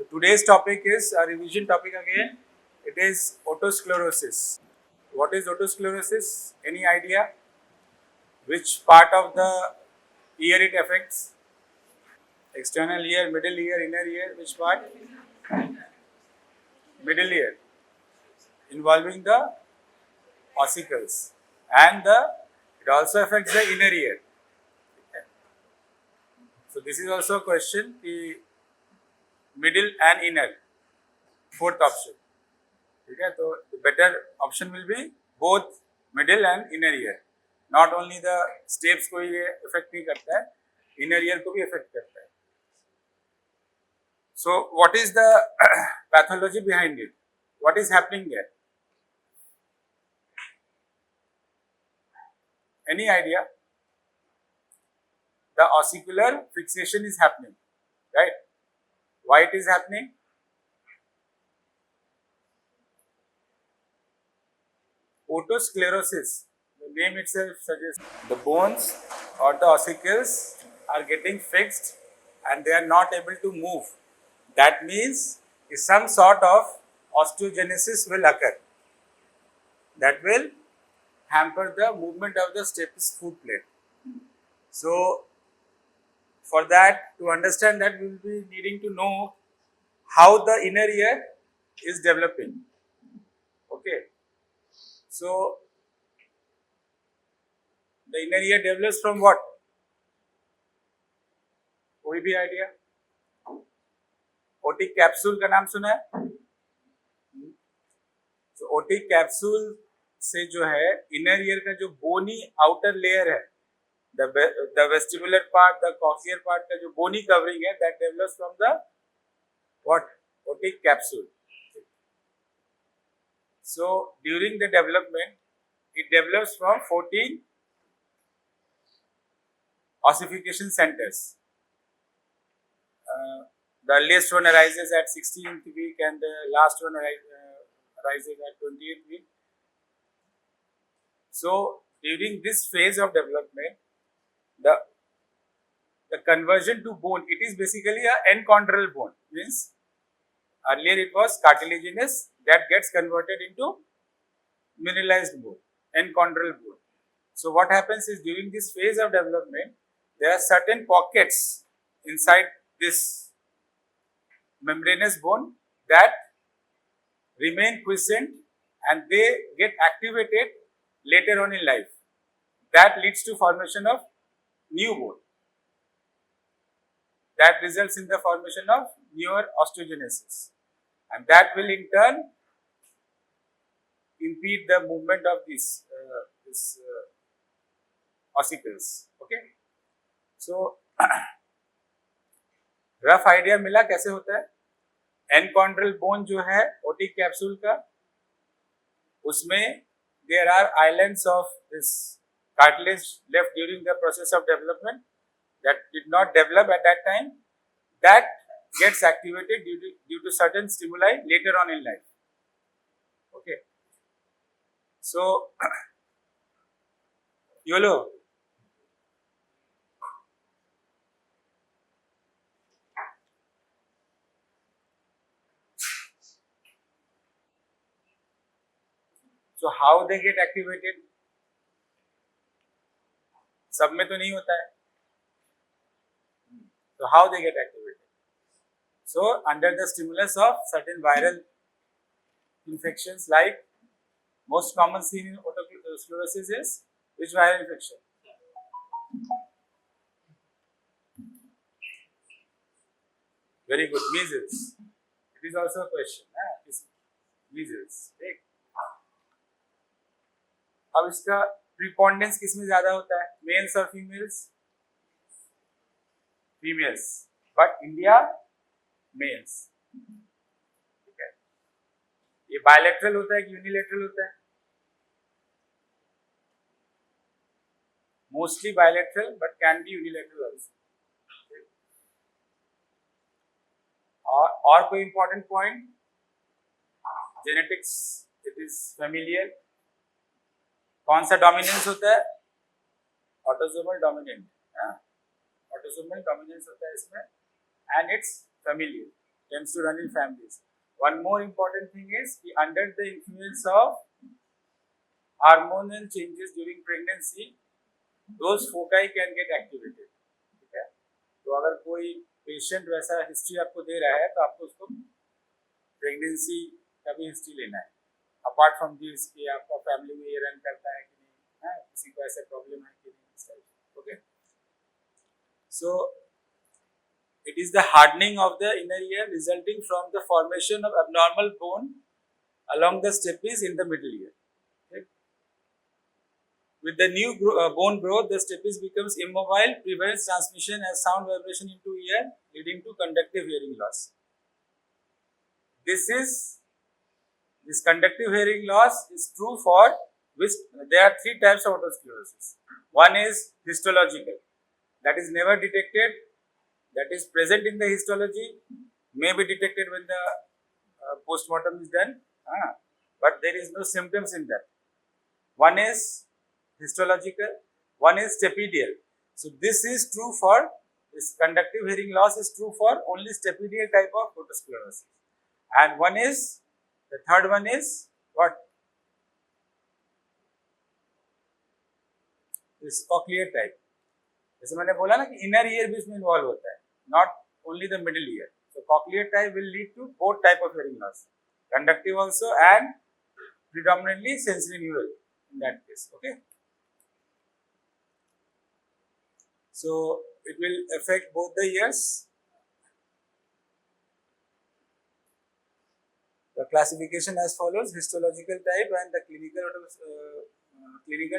So today's topic is a revision topic again. It is otosclerosis. What is otosclerosis? Any idea? Which part of the ear it affects? External ear, middle ear, inner ear. Which part? Middle ear, involving the ossicles, and it also affects the inner ear. So this is also a question. The middle and inner, fourth option. ठीक है, तो the better option will be both middle and inner ear. Not only the steps को ये affect नहीं करता है, inner ear को भी affect करता है. So what is the pathology behind it? What is happening there? Any idea? The ossicular fixation is happening, right? Why it is happening? Otosclerosis, the name itself suggests the bones or the ossicles are getting fixed and they are not able to move. That means some sort of osteogenesis will occur. That will hamper the movement of the stapes foot plate. So, for that, to understand that, we will be needing to know how the inner ear is developing. Okay. So, the inner ear develops from what? कोई भी idea? Otic capsule का नाम सुना है? तो otic capsule से जो है इनर ईयर का जो बोनी आउटर लेयर है, the vestibular part, the cochlear part का जो बोनी कवरिंग है, that develops from the what? Otic capsule. So during the development, it develops from 14 ossification centers. The earliest one arises at 16th week and the last one arises at 20th week. So during this phase of development, the conversion to bone, it is basically a enchondral bone. Means earlier it was cartilaginous, that gets converted into mineralized bone, enchondral bone. So what happens is during this phase of development, there are certain pockets inside this membranous bone that remain quiescent and they get activated later on in life. That leads to formation of new bone. That results in the formation of newer osteogenesis, and that will in turn impede the movement of these ossicles. Okay, so rough idea मिला कैसे होता है. एनकॉन्ड्रल bone जो है otic capsule का, उसमें there are islands of this cartilage left during the process of development that did not develop at that time, that gets activated due to certain stimuli later on in life. Okay, so YOLO. So how they get activated? सब में तो नहीं होता है. So how they get activated? So under the stimulus of certain viral infections, like most common seen in otosclerosis is which viral infection? Very good, measles. It is also a question. Measles. ठीक. अब इसका प्रीपोंडेंस किसमें ज्यादा होता है, males और females? Females, but India males. ठीक है. ये बायलैटरल होता है कि यूनिलैटरल होता है? Mostly bilateral, but can be unilateral also. और कोई important point? Genetics, it is familiar. कौन सा डोमिनेंस होता है? Autosomal dominant. ऑटोसोमल डोमिनेंस होता है इसमें, and it's familiar. tends to run in families. One more important thing is under the influence of hormonal changes during pregnancy, those foci can get activated. ठीक है? तो अगर कोई पेशेंट वैसा history आपको दे रहा है तो आपको उसको प्रेगनेंसी का भी हिस्ट्री लेना है, अपार्ट फ्रॉम दिस कि आपका फैमिली में ये रन करता है कि नहीं, है किसी को ऐसा प्रॉब्लम है कि नहीं, इस type. Okay, so it is the hardening of the inner ear resulting from the formation of abnormal bone along the stapes in the middle ear. Okay? With the new bone growth, the stapes becomes immobile, prevents transmission as sound vibration into ear, leading to conductive hearing loss. This conductive hearing loss is true for which there are three types of otosclerosis. One is histological, that is never detected, that is present in the histology, may be detected when the postmortem is done, but there is no symptoms in that. One is histological, one is stapedial. So this is true for this conductive hearing loss is true for only stapedial type of otosclerosis, and one is the third one is what? This cochlear type. जैसे मैंने बोला ना कि inner ear भी इसमें involve होता है, not only the middle ear. So cochlear type will lead to both type of hearing loss, conductive also and predominantly sensory neural in that case. Okay, so it will affect both the ears. The classification as follows: histological type and the clinical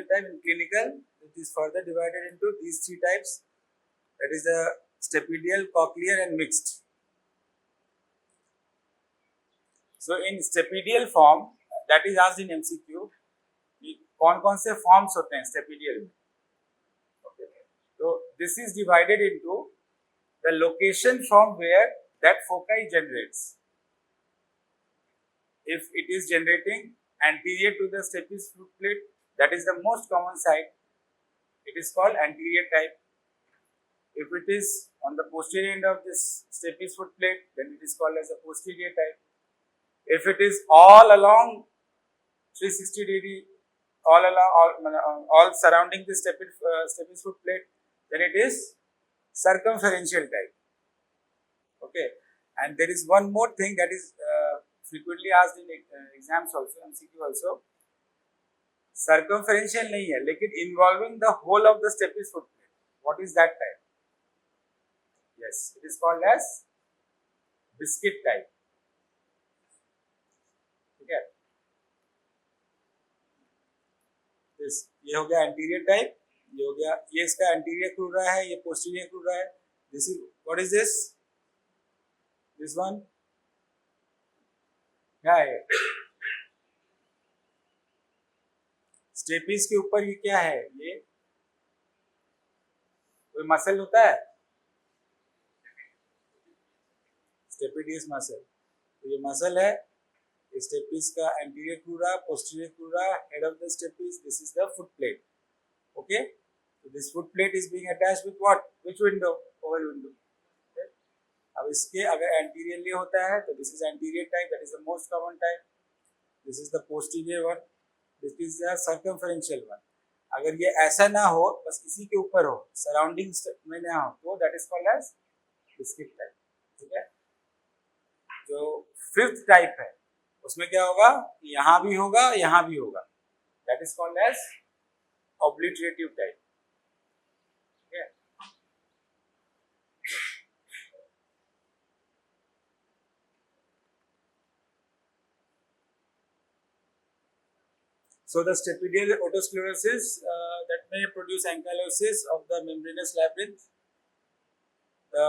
type. In clinical, it is further divided into these three types, that is the stapedial, cochlear and mixed. So in stapedial form, that is asked in MCQ, कौन-कौन से forms होते हैं stapedial में? Okay, so this is divided into the location from where that foci generates. If it is generating anterior to the stapes foot plate, that is the most common site, it is called anterior type. If it is on the posterior end of this stapes foot plate, then it is called as a posterior type. If it is all along 360 degree, all surrounding the stapes foot plate, then it is circumferential type. Okay, and there is one more thing that is frequently asked in exams also, MCQ also. Circumferential नहीं है, लेकिन involving the whole of the stapes foot plate. What is that type? Yes, it is called as biscuit type. ठीक है, ये हो गया anterior type, ये हो गया, ये इसका anterior crura है, ये posterior crura है. This is, what is this? This one क्या है? स्टेपीज के ऊपर ये क्या है? ये कोई मसल होता है, स्टेपिडियस मसल. तो ये मसल है, स्टेपीज का anterior crura, posterior crura, head of the stapes. This is the foot plate. Okay, so this foot plate is being attached with what? Which window? Oval window. Okay? अब इसके अगर anteriorly होता है तो this is anterior type, that is the most common type. This is the posterior one, this is the circumferential one. अगर ये ऐसा ना हो, बस इसी के ऊपर हो, सराउंडिंग में ना हो, तो that is called as biscuit type. ठीक है, जो फिफ्थ टाइप है उसमें क्या होगा? यहाँ भी होगा, यहाँ भी होगा, that is called as obliterative type. ठीक है, so the stapedial otosclerosis that may produce ankylosis of the membranous labyrinth. The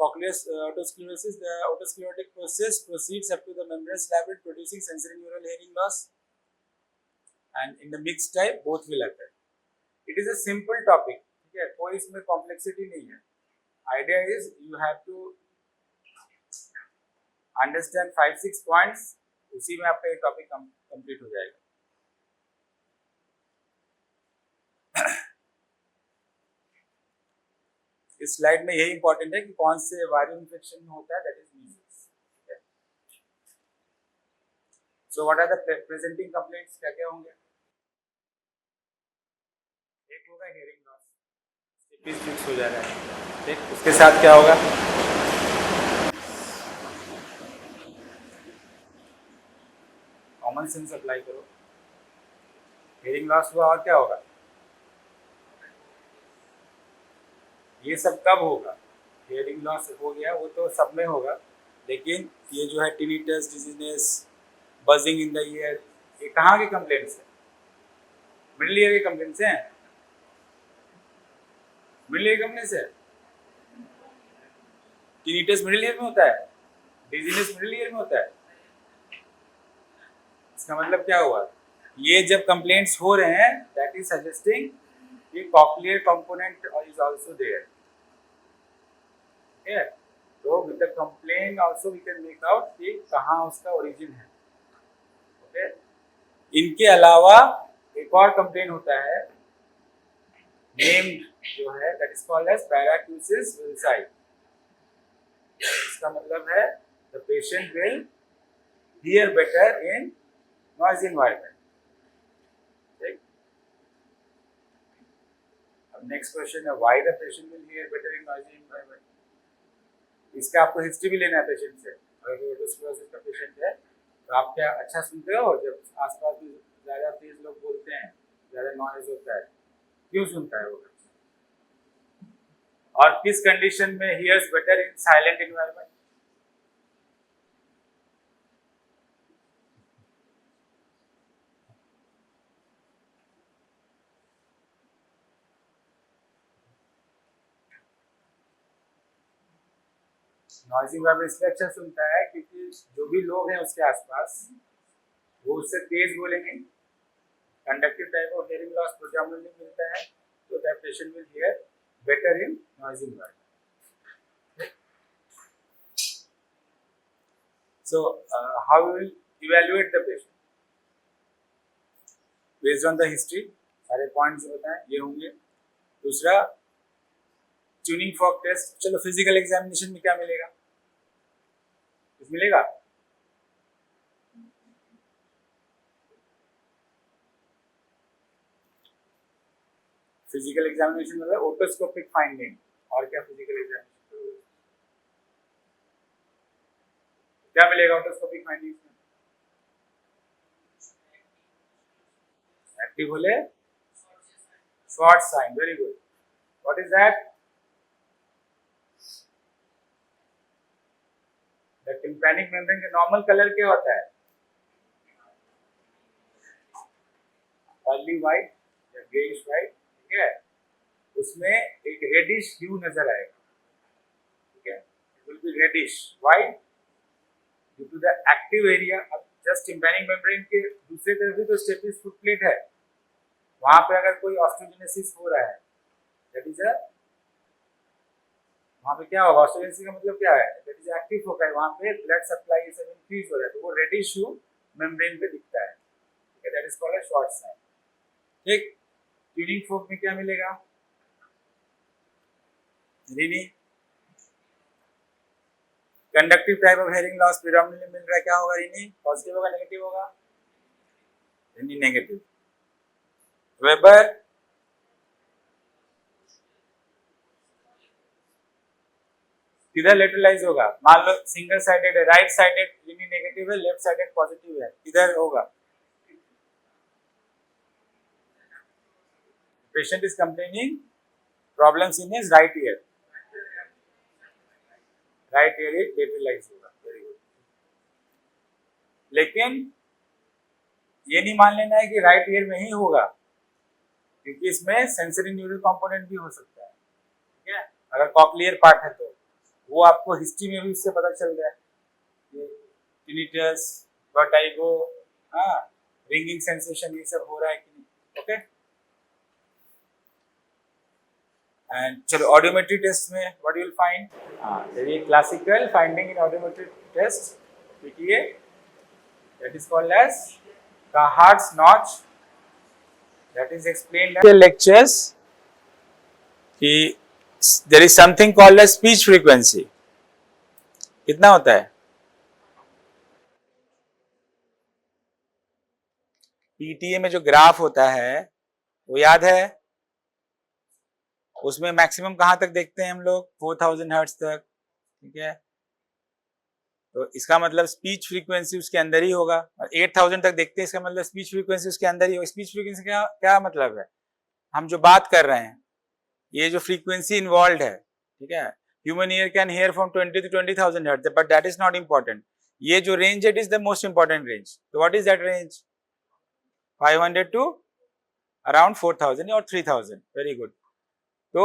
cochlear otosclerosis, the otosclerotic process proceeds up to the membranous labyrinth, producing sensory neural hearing loss. And in the mixed type, both will occur. It is a simple topic. ठीक है, कोई इसमें complexity नहीं है. Idea is you have to understand 5-6 points. उसी में आपका ये topic complete हो जाएगा. इस स्लाइड में यही इंपॉर्टेंट है कि कौन से वायरल इन्फेक्शन में होता है, that is measles. So what are the presenting complaints, क्या क्या होंगे? एक होगा हियरिंग लॉस, स्टिफनेस फिक्स हो जा रहा है, ठीक। उसके साथ क्या होगा? कॉमन सेंस अप्लाई करो। हियरिंग लॉस हुआ और क्या होगा? ये सब कब होगा? हियरिंग लॉस हो गया वो तो सब में होगा, लेकिन ये जो है tinnitus, dizziness, buzzing in the year, ये कहाँ के कंप्लेंट्स हैं? मिडिल ईयर के कंप्लेंट्स हैं। मिडिल ईयर कंप्लेंट्स है। टिनिटस मिडिल ईयर में होता है, डिजीनेस मिडिल ईयर में होता है। इसका मतलब क्या हुआ? ये जब कंप्लेंट्स हो रहे हैं, दैट इज सजेस्टिंग कि cochlear component is also there. ठीक है, तो with the complaint also we can make out कि कहाँ उसका ओरिजिन है। ओके, इनके अलावा एक और कंप्लेंट होता है, नेम्ड जो है, दैट इज कॉल्ड एज पैराक्यूसिस विल्साई। इसका मतलब है the patient will hear better in noise environment. ठीक, अब नेक्स्ट क्वेश्चन है, why the patient will hear better in noisy environment. इसका आपको हिस्ट्री भी लेना है पेशेंट से। अगर ओटोस्क्लेरोसिस का पेशेंट है तो आप क्या अच्छा सुनते हो जब आसपास में ज़्यादा तेज लोग बोलते हैं, ज़्यादा नॉइज होता है? क्यों सुनता है वो? और किस कंडीशन में hears better in silent environment? Noisy environment इसलिए अच्छा सुनता है क्योंकि जो भी लोग हैं उसके आसपास वो उससे तेज बोलेंगे। Conductive type of hearing loss projectively मिलता है, तो that patient will hear better in noisy environment. So, how we will evaluate the patient? Based on the history, सारे पॉइंट्स जो बताएं ये होंगे। दूसरा, ट्यूनिंग फॉर्क टेस्ट। चलो, फिजिकल एग्जामिनेशन में क्या मिलेगा? कुछ मिलेगा? फिजिकल एग्जामिनेशन मतलब ओटोस्कोपिक फाइंडिंग। और क्या फिजिकल एग्जामिनेशन क्या मिलेगा ओटोस्कोपिक फाइंडिंग में? एक्टिव बोले short sign, very good. What is that? The tympanic membrane का नॉर्मल कलर क्या होता है? अर्ली व्हाइट या ग्रेइश व्हाइट। ठीक है, उसमें एक रेडिश ह्यू नजर आएगा। ठीक है, it will be reddish white due to the active area. अब जस्ट टिम्पैनिक मेम्ब्रेन के दूसरे तरफ भी तो स्टेपिस फुट प्लेट है, वहां पे अगर कोई ऑस्टियोजेनेसिस हो रहा है, दैट इज अ, वहां पे क्या होगा? ऑस्टियोजेनेसिस का मतलब क्या है? दैट इज एक्टिव फोकाई, वहां पे ब्लड सप्लाई ये सब इंक्रीज हो रहा है, तो वो रेडिश ह्यू मेम्ब्रेन पे दिखता है। ठीक है, that is called a short sign. ठीक, ट्यूनिंग फोक में क्या मिलेगा? Rinne. Conductive type of hearing loss predominantly मिल रहा है, क्या होगा रीनी? पॉजिटिव होगा, नेगेटिव होगा? Rinne negative. वेबर किधर लेटरलाइज होगा? मान लो सिंगल साइडेड है, राइट साइडेड रीनी नेगेटिव है, लेफ्ट साइडेड पॉजिटिव है, किधर होगा? Patient is complaining problems in his right ear, right ear is lateralize होगा। Very good. लेकिन ये नहीं मान लेना है कि राइट ईयर में ही होगा, क्योंकि इसमें सेंसरी न्यूरल कंपोनेंट भी हो सकता है। ठीक है, अगर कॉक्लियर पार्ट है तो वो आपको हिस्ट्री में भी इससे पता चल रहा है, टिनिटस, वर्टाइगो, हाँ, रिंगिंग सेंसेशन, ये सब हो रहा है कि नहीं। ओके, एंड चलो ऑडियोमेट्री टेस्ट में व्हाट यू विल फाइंड? हाँ, ये classical finding in audiometry test, देखिए, that is called as Cahard's notch, that is explained in the lectures कि there is something called as speech frequency। कितना होता है? PTA में जो ग्राफ होता है वो याद है, उसमें मैक्सिमम कहाँ तक देखते हैं हम लोग, 4000 हर्ट्ज तक, ठीक है। तो इसका मतलब स्पीच फ्रीक्वेंसी उसके अंदर ही होगा, और 8000 तक देखते हैं, इसका मतलब स्पीच फ्रीक्वेंसी उसके अंदर ही होगा। स्पीच फ्रीक्वेंसी क्या क्या मतलब है, हम जो बात कर रहे हैं, ये जो फ्रीक्वेंसी इन्वॉल्व है, ठीक है। Human ear can hear from 20 to 20,000 hertz, but that is not important. ये जो रेंज है, it is the most important range. तो what is that range, 500 to around 4000 और 3000, वेरी गुड। तो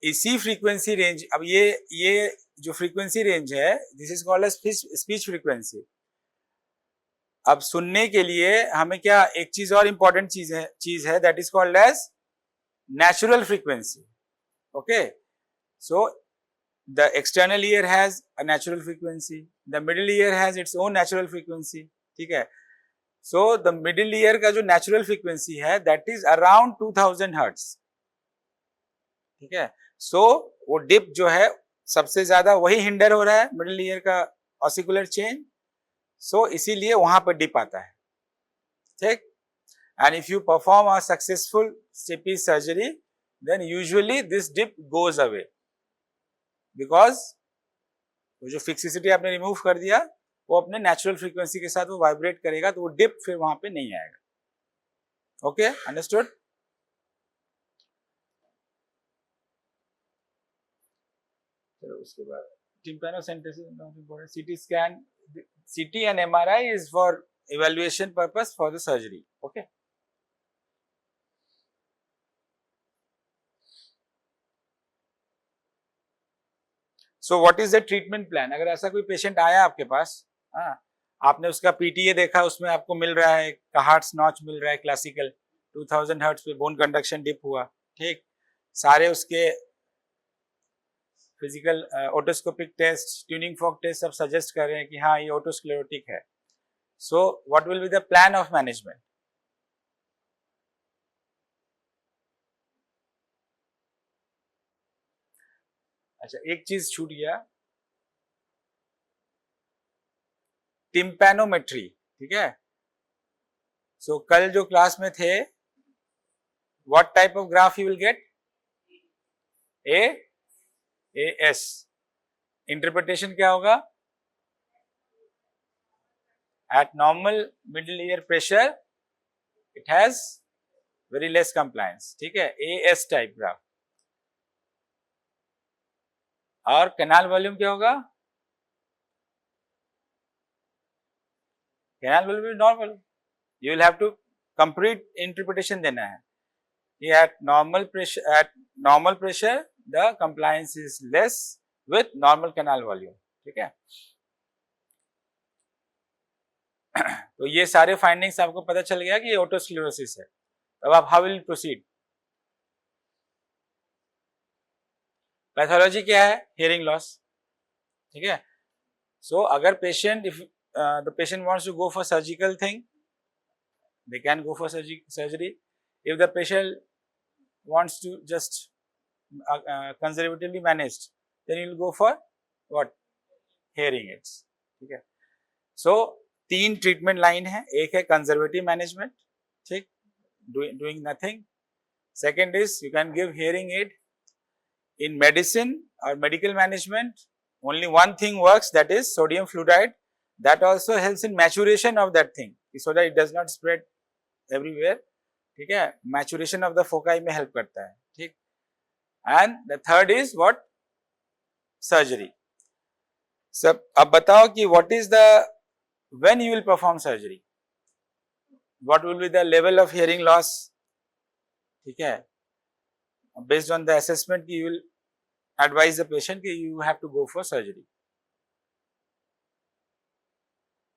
इसी फ्रीक्वेंसी रेंज, अब ये जो फ्रीक्वेंसी रेंज है, this is called as speech frequency. अब सुनने के लिए हमें क्या, एक चीज और इंपॉर्टेंट चीज है that is called as natural frequency. Okay, so the external ear has a natural frequency, the middle ear has its own natural frequency, ठीक है। सो द मिडिल ईयर का जो नेचुरल फ्रीक्वेंसी है दैट इज अराउंड 2000 हर्ट्ज, ठीक है। सो वो dip जो है सबसे ज्यादा वही हिंडर हो रहा है, मिडिल ईयर का ऑसिकुलर चेन, सो इसीलिए वहां पर डिप आता है, ठीक। And if you perform a successful stapes surgery, then usually this dip goes away, because वो जो फिक्सिसिटी आपने रिमूव कर दिया, वो अपने नेचुरल फ्रीक्वेंसी के साथ वो वाइब्रेट करेगा, तो वो डिप फिर वहां पे नहीं आएगा। Okay, understood. चलो उसके बाद tympanocentesis not important, CT scan, CT and MRI is for evaluation purpose for the surgery, okay। So what is the treatment plan? अगर ऐसा कोई पेशेंट आया आपके पास, हाँ, आपने उसका पीटीए देखा, उसमें आपको मिल रहा है हार्ट्स नॉच मिल रहा है क्लासिकल, 2000 हर्ट्ज पे बोन कंडक्शन डिप हुआ, ठीक। सारे उसके physical otoscopic test, tuning fork test सब सजेस्ट कर रहे हैं कि हाँ ये ओटोस्क्लेरोटिक है। So what will be the plan of management? अच्छा, एक चीज छूट गया, टिम्पैनोमेट्री, ठीक है। सो कल जो क्लास में थे, what type of graph you will get, A S. Interpretation क्या होगा, at normal middle ear pressure it has very less compliance, ठीक है, ए एस टाइप ग्राफ। और कैनाल वॉल्यूम क्या होगा, canal volume normal. You will have to complete interpretation देना है कि at normal pressure the compliance is less with normal canal volume, ठीक है। तो ये सारे फाइंडिंग्स आपको पता चल गया कि ये ओटोस्क्लेरोसिस है। अब आप हाउ विल प्रोसीड? पैथोलॉजी क्या है, हियरिंग लॉस, ठीक है। सो अगर patient, if the patient wants to go for surgical thing, they can go for surgery. If the patient wants to just conservatively managed, then you will go for what, hearing aids, ठीक है। सो 3 treatment line है, एक है conservative management, ठीक, doing nothing. Second is you can give hearing aid. In medicine और medical management only one thing works, that is sodium fluoride, that also helps in maturation of that thing, so that it does not spread everywhere, ठीक है। Maturation of the foci में help करता है, ठीक। And the third is what, surgery. सब अब बताओ कि what is the, when you will perform surgery, what will be the level of hearing loss, ठीक है। Based on the assessment you will advise the patient कि you have to go for surgery.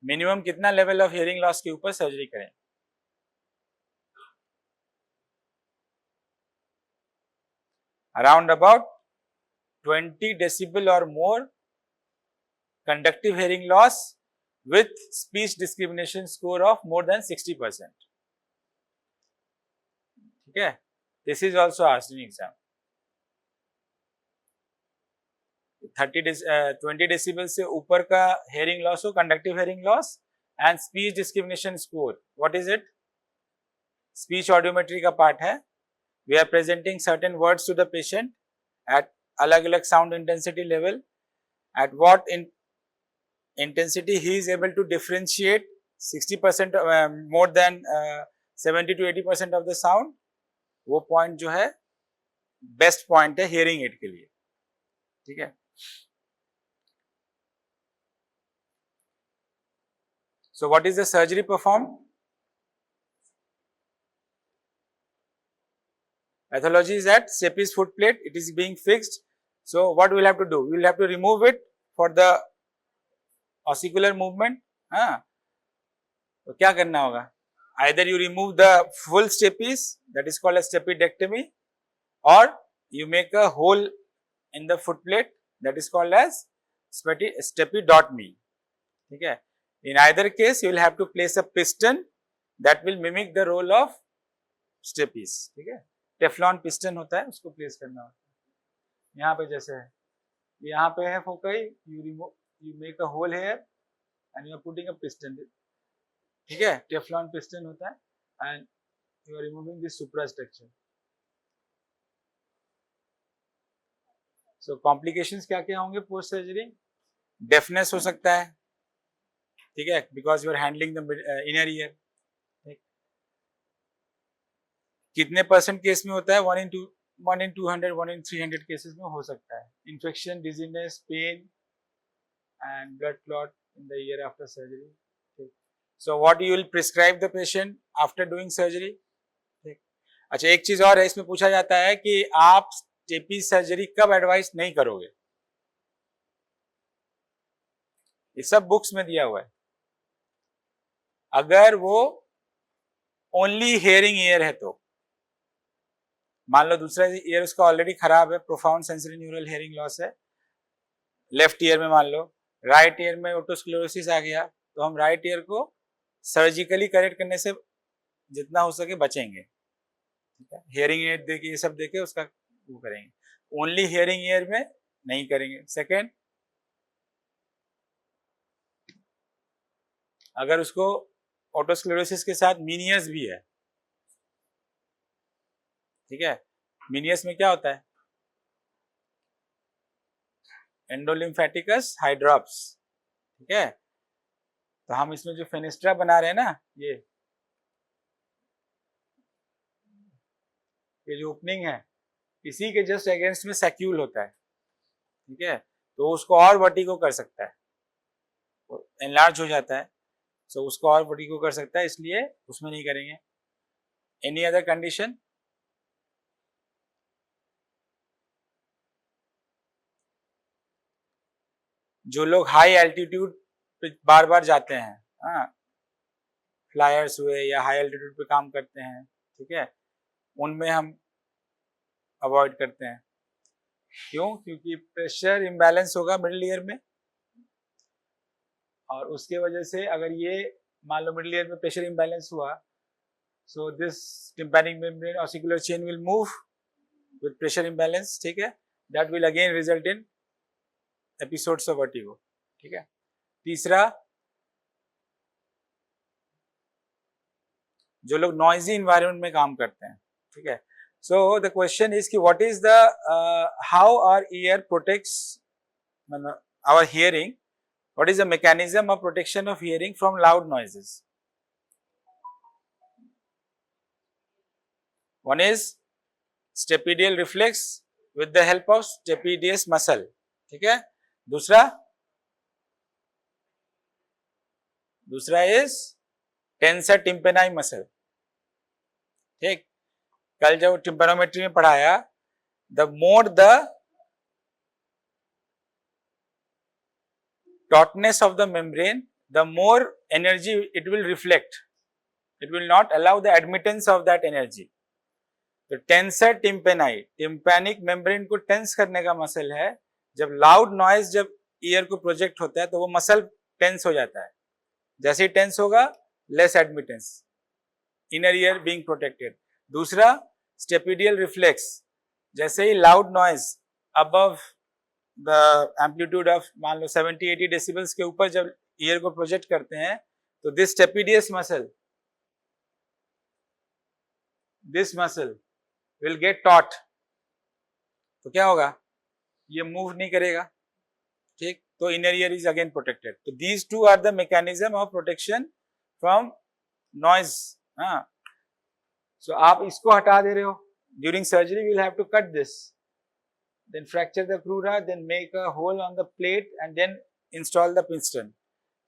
Minimum कितना level of hearing loss के ऊपर surgery करें? Around about 20 decibel or more conductive hearing loss with speech discrimination score of more than 60%, ठीक है। This is also asked in exam. 20 decibel से ऊपर का hearing loss हो, conductive hearing loss, and speech discrimination score, what is it? Speech audiometry का part है. We are presenting certain words to the patient at अलग अलग sound intensity level. At what intensity he is able to differentiate 60% more than 70 to 80% of the sound. वो point जो है best point है hearing aid के लिए. ठीक है. So what is the surgery performed? Pathology is that Stepey's foot plate, it is being fixed. So what we will have to do? We will have to remove it for the ossicular movement. हाँ, तो क्या करना होगा? Either you remove the full stapes, that is called a stapedectomy, or you make a hole in the foot plate, that is called as stapediectomy. ठीक है. In either case, you will have to place a piston that will mimic the role of stapes. ठीक है. Teflon piston होता है, उसको place करना होता है. यहाँ पे जैसे है, यहाँ पे है फोकई, you make a hole here and you are putting a piston. ठीक है. टेफ्लॉन पिस्टन होता है and you are removing this suprastructure. So complications क्या क्या होंगे पोस्ट सर्जरी? डेफनेस हो सकता है. ठीक है, because you are handling the inner ear. कितने परसेंट केस में होता है? 1 in 200, 1 in 300 केसेस में हो सकता है. Infection, dizziness, pain and blood clot in the ear after surgery. So what you will prescribe the patient after doing surgery? अच्छा, एक चीज और है, इसमें पूछा जाता है कि आप स्टेपी सर्जरी कब एडवाइस नहीं करोगे. ये सब बुक्स में दिया हुआ है. अगर वो ओनली हियरिंग ईयर है तो, मान लो दूसरा ईयर उसका ऑलरेडी खराब है, profound sensory neural hearing loss है, लेफ्ट ईयर में मान लो, राइट ईयर में ओटोस्क्लेरोसिस आ गया, तो हम राइट ईयर को सर्जिकली करेक्ट करने से जितना हो सके बचेंगे. हियरिंग एड देके, ये सब देके उसका वो करेंगे. ओनली हियरिंग ईयर में नहीं करेंगे. सेकेंड, अगर उसको ओटोस्क्लेरोसिस के साथ मीनियस भी है, ठीक है, मीनियस में क्या होता है? एंडोलिम्फेटिकस हाइड्रॉप्स. ठीक है. तो हम इसमें जो फेनिस्ट्रा बना रहे हैं ना, ये जो ओपनिंग है, इसी के जस्ट अगेंस्ट में सैक्यूल होता है. ठीक है. तो उसको और वर्टिगो कर सकता है, एनलार्ज हो जाता है. सो उसको और वर्टिगो कर सकता है, इसलिए उसमें नहीं करेंगे. Any other condition? जो लोग हाई एल्टीट्यूड पे बार बार जाते हैं, हाँ, फ्लायर्स हुए या हाई एल्टीट्यूड पे काम करते हैं, ठीक है, उनमें हम अवॉइड करते हैं. क्यों? क्योंकि प्रेशर इम्बैलेंस होगा मिडिल ईयर में, और उसके वजह से अगर ये मान लो मिडिल ईयर में प्रेशर इम्बैलेंस हुआ, so this tympanic membrane ossicular chain will move with pressure imbalance. ठीक है. That will again result in episodes of vertigo. ठीक है. तीसरा, जो लोग नॉइजी इन्वायरमेंट में काम करते हैं. ठीक है. सो द क्वेश्चन इज कि what is the how our ear protects our hearing, what is the mechanism of protection of hearing from loud noises? One is stapedial reflex with the help of stapedius muscle. ठीक है. दूसरा is tensor टिम्पेनाई muscle. ठीक. कल जब tympanometry में पढ़ाया, the more the tautness of the membrane, the more energy it will reflect. It will not allow the admittance of that energy. तो tensor टिम्पेनाई, tympanic membrane को टेंस करने का मसल है. जब लाउड नॉइज जब ईयर को प्रोजेक्ट होता है तो वो मसल टेंस हो जाता है. जैसे ही टेंस होगा, less admittance, inner ear being protected. दूसरा, स्टेपिडियल रिफ्लेक्स, जैसे ही loud noise above the amplitude of मान लो 70-80 डेसिबल्स के ऊपर जब ईयर को प्रोजेक्ट करते हैं, तो this stapedius muscle, this muscle will get taut, तो क्या होगा, ये मूव नहीं करेगा, ठीक, तो inner ear is again protected. तो these two are the mechanism of protection from noise. हाँ, सो आप इसको हटा दे रहे हो, during surgery we will have to cut this, then fracture the crura, then make a hole on the plate and then install the piston.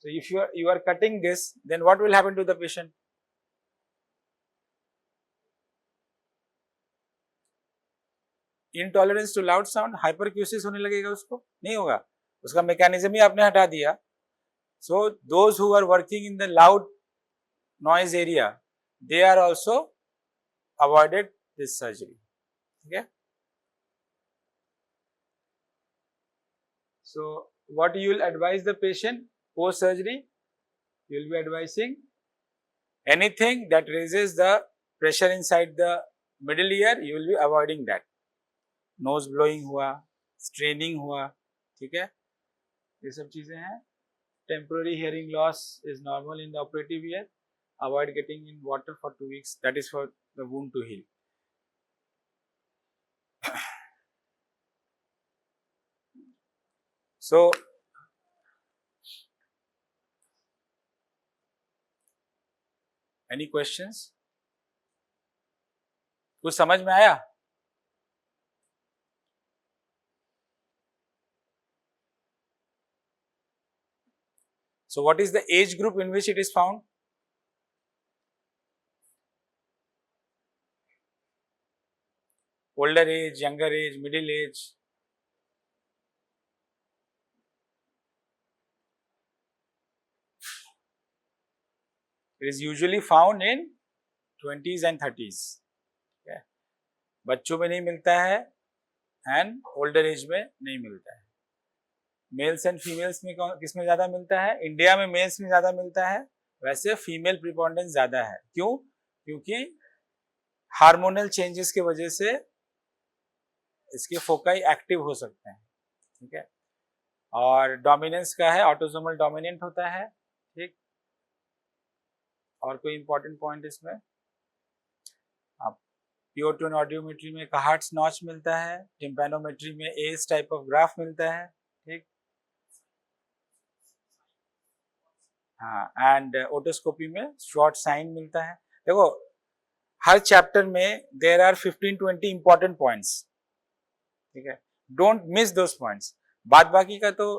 So if you are cutting this, then what will happen to the patient? Intolerance to loud sound, hyperacusis होने लगेगा, उसको नहीं होगा, उसका mechanism ही आपने हटा दिया। So those who are working in the loud noise area, they are also avoided this surgery. Okay. So what you will advise the patient post surgery? You will be advising anything that raises the pressure inside the middle ear, you will be avoiding that. Nose blowing हुआ, straining हुआ, ठीक है, ये सब चीजें हैं। Temporary hearing loss is normal in the operative ear. Avoid getting in water for 2 weeks. That is for the wound to heal. So any questions? कुछ समझ में आया? So what is the age group in which it is found? Older age, younger age, middle age? It is usually found in 20s and 30s. Okay. बच्चों में नहीं मिलता है and older age में नहीं मिलता है। मेल्स एंड फीमेल्स में किस में ज्यादा मिलता है? इंडिया में मेल्स में ज्यादा मिलता है, वैसे फीमेल प्रिपोर्टेंस ज्यादा है। क्यों? क्योंकि हार्मोनल चेंजेस की वजह से इसके फोकाई एक्टिव हो सकते हैं, ठीक है, और डोमिनेंस का है, ऑटोसोमल डोमिनेंट होता है, ठीक। और कोई इंपॉर्टेंट पॉइंट इसमें, आप प्योर टोन ऑडियोमेट्री में कहार्ट्स नॉच मिलता है, टिम्पैनोमेट्री में एस टाइप ऑफ ग्राफ मिलता है, ठीक, हाँ, एंड ओटोस्कोपी में शॉर्ट साइन मिलता है। देखो हर चैप्टर में देयर आर 15-20 इंपॉर्टेंट पॉइंट्स, ठीक है, डोंट मिस दोस पॉइंट्स। बाद बाकी का तो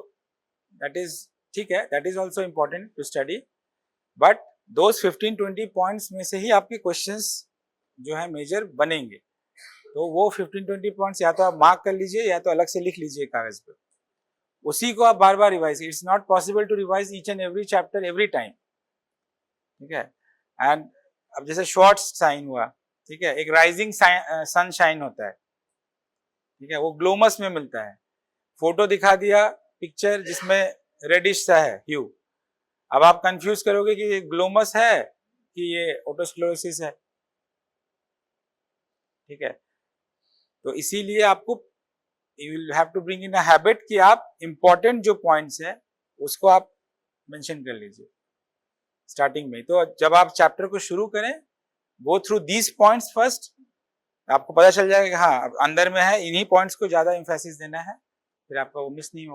दैट इज ठीक है, that is also important to study, but those 15-20 points में से ही आपके क्वेश्चंस जो है मेजर बनेंगे। तो वो 15-20 पॉइंट्स या तो आप मार्क कर लीजिए या तो अलग से लिख लीजिए कागज पे, उसी को आप बार बार revise, it's not possible to revise each and every chapter every time, ठीक है। एंड अब जैसे शॉर्ट साइन हुआ, ठीक है, एक राइजिंग सनशाइन होता है, ठीक है, वो ग्लोमस में मिलता है। फोटो दिखा दिया पिक्चर जिसमें रेडिश सा है ह्यू, अब आप कंफ्यूज करोगे कि ये ग्लोमस है कि ये ओटोस्क्लेरोसिस है, ठीक है। तो इसीलिए आपको you will have to bring in a habit कि आप इंपॉर्टेंट जो पॉइंट्स है उसको आप मेंशन कर लीजिए स्टार्टिंग में। तो जब आप चैप्टर को शुरू करें, go through these points first, आपको पता चल जाएगा कि हाँ अंदर में है, इन्हीं पॉइंट्स को ज्यादा एम्फेसिस देना है, फिर आपका वो मिस नहीं होगा।